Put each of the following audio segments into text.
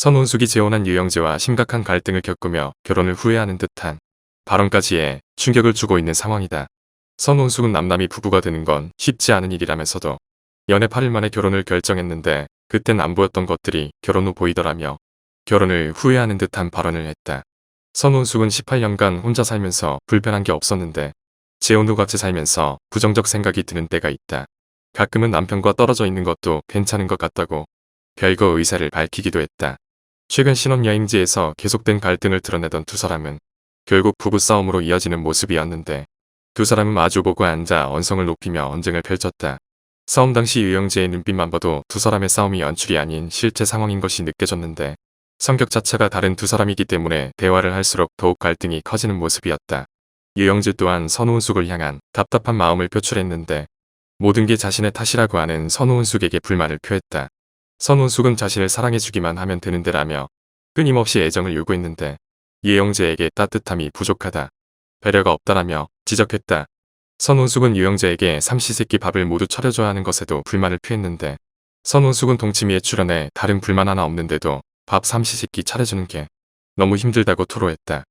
선혼숙이 재혼한 유영재와 심각한 갈등을 겪으며 결혼을 후회하는 듯한 발언까지 해 충격을 주고 있는 상황이다. 선혼숙은 남남이 부부가 되는 건 쉽지 않은 일이라면서도 연애 8일 만에 결혼을 결정했는데 그땐 안 보였던 것들이 결혼 후 보이더라며 결혼을 후회하는 듯한 발언을 했다. 선혼숙은 18년간 혼자 살면서 불편한 게 없었는데 재혼 후 같이 살면서 부정적 생각이 드는 때가 있다. 가끔은 남편과 떨어져 있는 것도 괜찮은 것 같다고 별거 의사를 밝히기도 했다. 최근 신혼여행지에서 계속된 갈등을 드러내던 두 사람은 결국 부부싸움으로 이어지는 모습이었는데 두 사람은 마주보고 앉아 언성을 높이며 언쟁을 펼쳤다. 싸움 당시 유영재의 눈빛만 봐도 두 사람의 싸움이 연출이 아닌 실제 상황인 것이 느껴졌는데 성격 자체가 다른 두 사람이기 때문에 대화를 할수록 더욱 갈등이 커지는 모습이었다. 유영재 또한 선호은숙을 향한 답답한 마음을 표출했는데 모든 게 자신의 탓이라고 하는 선호은숙에게 불만을 표했다. 선호은숙은 자신을 사랑해주기만 하면 되는데라며 끊임없이 애정을 요구했는데 유영재에게 따뜻함이 부족하다. 배려가 없다라며 지적했다. 선혼숙은 유영재에게 삼시세끼 밥을 모두 차려줘야 하는 것에도 불만을 표했는데 선혼숙은 동치미에 출연해 다른 불만 하나 없는데도 밥 삼시세끼 차려주는 게 너무 힘들다고 토로했다.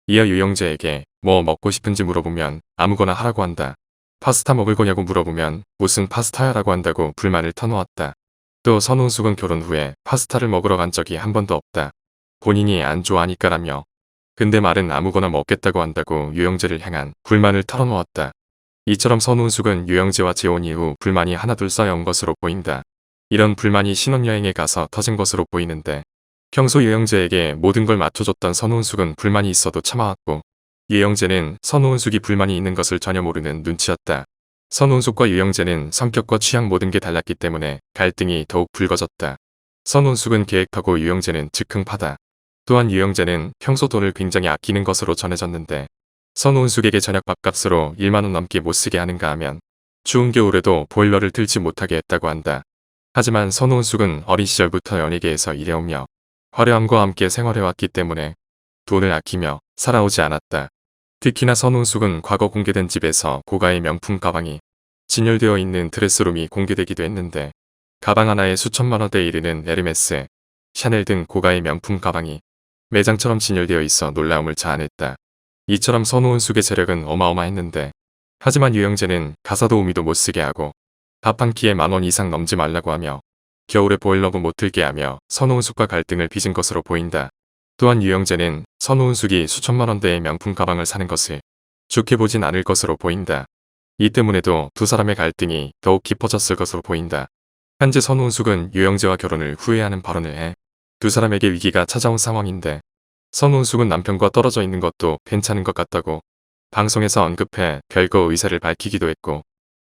이어 유영재에게 뭐 먹고 싶은지 물어보면 아무거나 하라고 한다. 파스타 먹을 거냐고 물어보면 무슨 파스타야라고 한다고 불만을 터놓았다. 또 선혼숙은 결혼 후에 파스타를 먹으러 간 적이 한 번도 없다. 본인이 안 좋아하니까라며 근데 말은 아무거나 먹겠다고 한다고 유영재를 향한 불만을 털어놓았다. 이처럼 선혼숙은 유영재와 재혼 이후 불만이 하나둘 쌓여온 것으로 보인다. 이런 불만이 신혼여행에 가서 터진 것으로 보이는데 평소 유영재에게 모든 걸 맞춰줬던 선혼숙은 불만이 있어도 참아왔고 유영재는 선혼숙이 불만이 있는 것을 전혀 모르는 눈치였다. 선혼숙과 유영재는 성격과 취향 모든 게 달랐기 때문에 갈등이 더욱 불거졌다. 선혼숙은 계획파고 유영재는 즉흥파다. 또한 유영재는 평소 돈을 굉장히 아끼는 것으로 전해졌는데 선혼숙에게 저녁 밥값으로 1만원 넘게 못쓰게 하는가 하면 추운 겨울에도 보일러를 틀지 못하게 했다고 한다. 하지만 선혼숙은 어린 시절부터 연예계에서 일해오며 화려함과 함께 생활해왔기 때문에 돈을 아끼며 살아오지 않았다. 특히나 선혼숙은 과거 공개된 집에서 고가의 명품 가방이 진열되어 있는 드레스룸이 공개되기도 했는데 가방 하나에 수천만 원대에 이르는 에르메스, 샤넬 등 고가의 명품 가방이 매장처럼 진열되어 있어 놀라움을 자아냈다. 이처럼 선혼숙의 세력은 어마어마했는데 하지만 유영재는 가사 도우미도 못쓰게 하고 밥 한 끼에 10,000원 이상 넘지 말라고 하며 겨울에 보일러도 못 틀게 하며 선혼숙과 갈등을 빚은 것으로 보인다. 또한 유영재는 선혼숙이 수천만 원대의 명품 가방을 사는 것을 좋게 보진 않을 것으로 보인다. 이 때문에도 두 사람의 갈등이 더욱 깊어졌을 것으로 보인다. 현재 선혼숙은 유영재와 결혼을 후회하는 발언을 해 두 사람에게 위기가 찾아온 상황인데 선혼숙은 남편과 떨어져 있는 것도 괜찮은 것 같다고 방송에서 언급해 별거 의사를 밝히기도 했고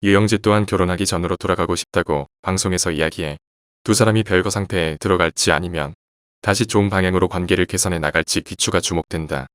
유영재 또한 결혼하기 전으로 돌아가고 싶다고 방송에서 이야기해 두 사람이 별거 상태에 들어갈지 아니면 다시 좋은 방향으로 관계를 개선해 나갈지 귀추가 주목된다.